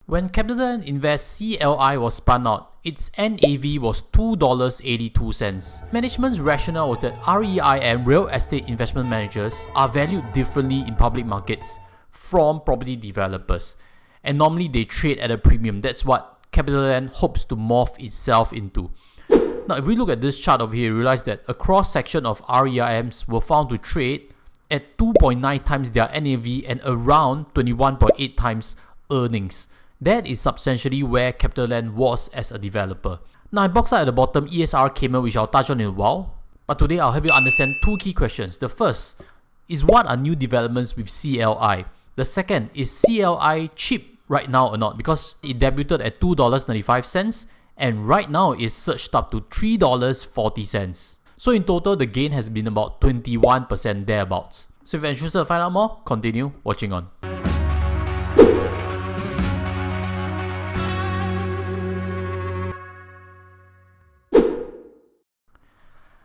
When CapitaLand Invest CLI was spun out, its NAV was $2.82. Management's rationale was that REIM, real estate investment managers, are valued differently in public markets from property developers, and normally they trade at a premium. That's what CapitaLand hopes to morph itself into. Now, if we look at this chart over here, you realize that a cross-section of REIMs were found to trade at 2.9 times their NAV and around 21.8 times earnings. That is substantially where CapitaLand was as a developer. Now, I boxed out at the bottom ESR Cayman, which I'll touch on in a while. But today, I'll help you understand two key questions. The first is, what are new developments with CLI? The second is, CLI cheap right now or not? Because it debuted at $2.95 and right now it's surged up to $3.40. So in total, the gain has been about 21% thereabouts. So if you're interested to find out more, continue watching on.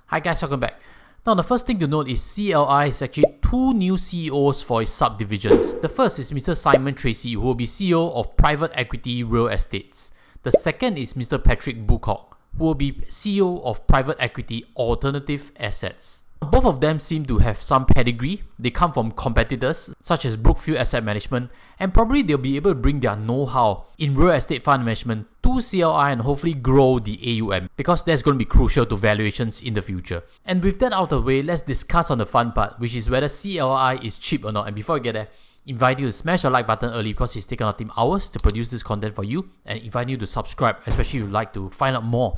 Hi guys, welcome back. Now, the first thing to note is CLI is actually two new CEOs for its subdivisions. The first is Mr. Simon Tracy, who will be CEO of Private Equity Real Estates. The second is Mr. Patrick Bucock, who will be CEO of Private Equity Alternative Assets. Both of them seem to have some pedigree. They come from competitors such as Brookfield Asset Management, and probably they'll be able to bring their know-how in real estate fund management to CLI and hopefully grow the AUM, because that's going to be crucial to valuations in the future. And with that out of the way, let's discuss on the fun part, which is whether CLI is cheap or not. And before I get there, invite you to smash the like button early because it's taken our team hours to produce this content for you, and invite you to subscribe, especially if you'd like to find out more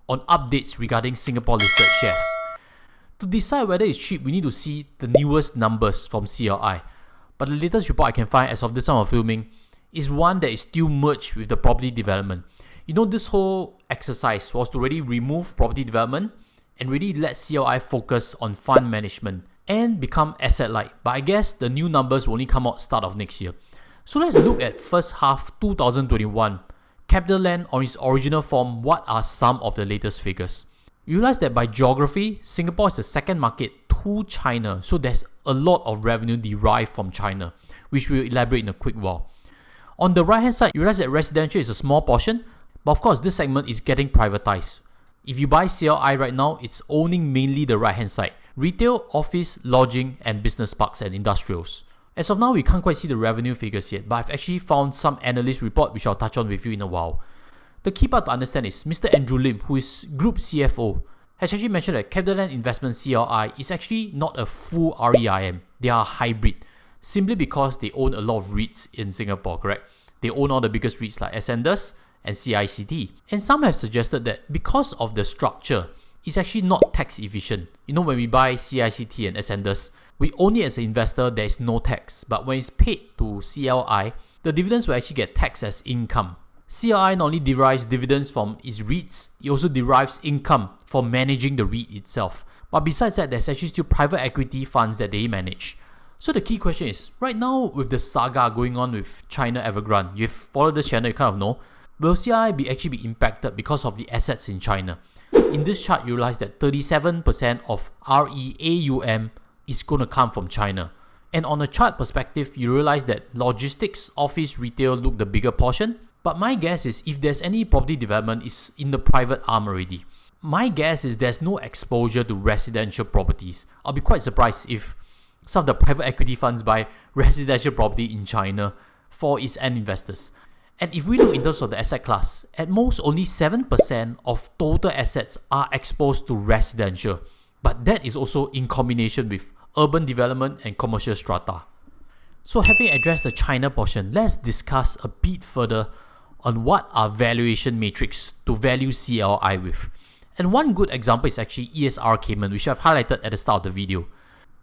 on updates regarding Singapore listed shares. To decide whether it's cheap, we need to see the newest numbers from CLI. But the latest report I can find as of this time of filming is one that is still merged with the property development. You know, this whole exercise was to really remove property development and really let CLI focus on fund management and become asset light. But I guess the new numbers will only come out start of next year. So let's look at first half 2021. CapitaLand on its original form, what are some of the latest figures? You realize that by geography, Singapore is the second market to China, so there's a lot of revenue derived from China, which we'll elaborate in a quick while. On the right hand side, you realize that residential is a small portion, but of course this segment is getting privatized. If you buy CLI right now, it's owning mainly the right hand side: retail, office, lodging, and business parks and industrials. As of now, we can't quite see the revenue figures yet, but I've actually found some analyst report which I'll touch on with you in a while. The key part to understand is Mr. Andrew Lim, who is Group CFO, has actually mentioned that CapitaLand Investment CLI is actually not a full REIM. They are a hybrid, simply because they own a lot of REITs in Singapore, correct? They own all the biggest REITs like Ascendas and CICT. And some have suggested that because of the structure, it's actually not tax efficient. You know, when we buy CICT and Ascendas, we own it as an investor, there is no tax. But when it's paid to CLI, the dividends will actually get taxed as income. CLI not only derives dividends from its REITs, it also derives income for managing the REIT itself. But besides that, there's actually still private equity funds that they manage. So the key question is, right now with the saga going on with China Evergrande, you've followed this channel, you kind of know, will CLI actually be impacted because of the assets in China? In this chart, you realize that 37% of REAUM is going to come from China. And on a chart perspective, you realize that logistics, office, retail look the bigger portion. But my guess is, if there's any property development, is in the private arm already. My guess is there's no exposure to residential properties. I'll be quite surprised if some of the private equity funds buy residential property in China for its end investors. And if we look in terms of the asset class, at most only 7% of total assets are exposed to residential. But that is also in combination with urban development and commercial strata. So having addressed the China portion, let's discuss a bit further on what are valuation metrics to value CLI with. And one good example is actually ESR Cayman, which I've highlighted at the start of the video.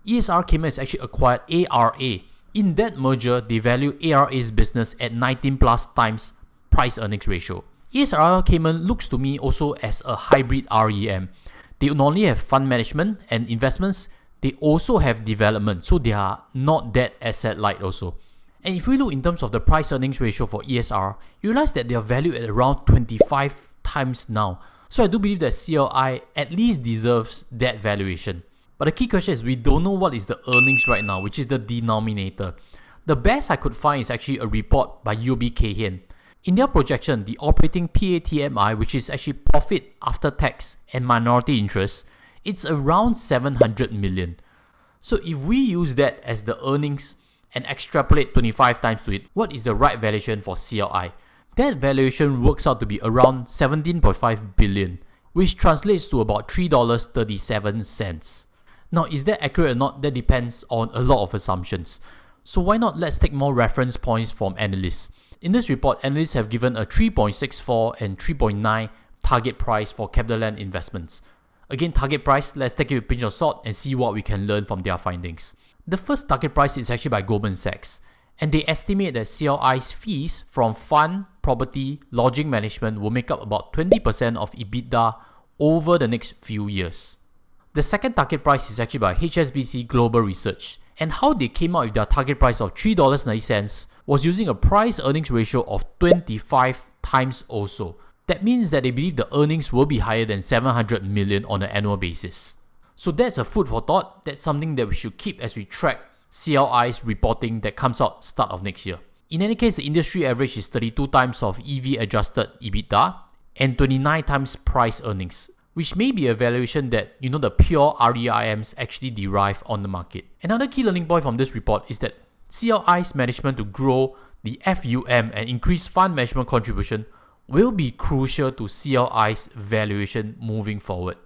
ESR Cayman has actually acquired ARA. In that merger, they value ARA's business at 19 plus times price earnings ratio. ESR Cayman looks to me also as a hybrid REM. They not only have fund management and investments, they also have development, so they are not that asset light also. And if we look in terms of the price earnings ratio for ESR, you realize that they are valued at around 25 times now. So I do believe that CLI at least deserves that valuation. But the key question is, we don't know what is the earnings right now, which is the denominator. The best I could find is actually a report by UOB Kay Hian. In their projection, the operating PATMI, which is actually profit after tax and minority interest, it's around 700 million. So if we use that as the earnings and extrapolate 25 times to it, what is the right valuation for CLI? That valuation works out to be around 17.5 billion, which translates to about $3.37. Now, is that accurate or not? That depends on a lot of assumptions. So why not let's take more reference points from Analyst. In this report, Analysts have given a 3.64 and 3.9 target price for CapitaLand Investments. Again, target price, let's take it with a pinch of salt and see what we can learn from their findings. The first target price is actually by Goldman Sachs, and they estimate that CLI's fees from fund, property, lodging management will make up about 20% of EBITDA over the next few years. The second target price is actually by HSBC Global Research, and how they came out with their target price of $3.90 was using a price-earnings ratio of 25 times also. That means that they believe the earnings will be higher than 700 million on an annual basis. So that's a food for thought. That's something that we should keep as we track CLI's reporting that comes out start of next year. In any case, the industry average is 32 times of EV adjusted EBITDA and 29 times price earnings, which may be a valuation that the pure REIMs actually derive on the market. Another key learning point from this report is that CLI's management to grow the FUM and increase fund management contribution will be crucial to CLI's valuation moving forward.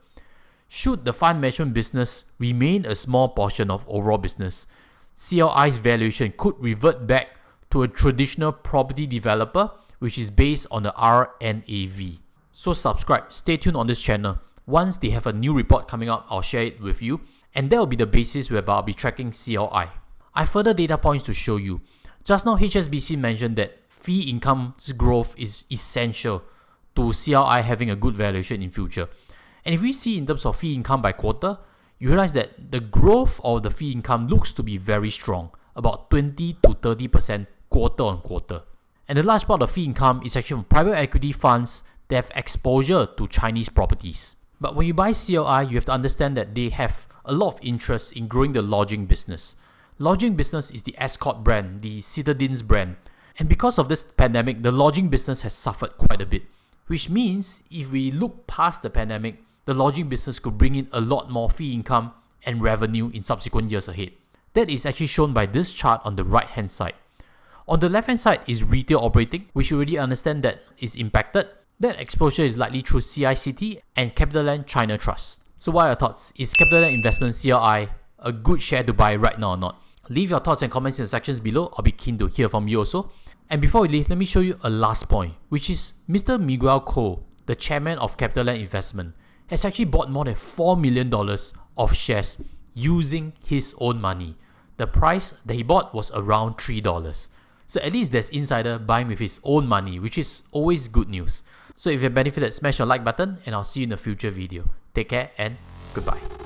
Should the fund management business remain a small portion of overall business, CLI's valuation could revert back to a traditional property developer, which is based on the RNAV. So subscribe, stay tuned on this channel. Once they have a new report coming up, I'll share it with you, and that will be the basis whereby I'll be tracking CLI. I have further data points to show you. Just now, HSBC mentioned that fee income's growth is essential to CLI having a good valuation in future. And if we see in terms of fee income by quarter, you realize that the growth of the fee income looks to be very strong, about 20 to 30% quarter on quarter. And the large part of fee income is actually from private equity funds that have exposure to Chinese properties. But when you buy CLI, you have to understand that they have a lot of interest in growing the lodging business. Lodging business is the Escort brand, the Citadines brand. And because of this pandemic, the lodging business has suffered quite a bit. Which means if we look past the pandemic, the lodging business could bring in a lot more fee income and revenue in subsequent years ahead. That is actually shown by this chart on the right hand side. On the left hand side is retail operating, which you already understand that is impacted. That exposure is likely through CICT and CapitaLand China Trust. So what are your thoughts? Is CapitaLand Investment CLI a good share to buy right now or not? Leave your thoughts and comments in the sections below. I'll be keen to hear from you also. And before we leave, let me show you a last point, which is Mr. Miguel Ko, the chairman of CapitaLand Investment, has actually bought more than $4 million of shares using his own money. The price that he bought was around $3. So at least there's insider buying with his own money, which is always good news. So if you benefited, smash your like button and I'll see you in a future video. Take care and goodbye.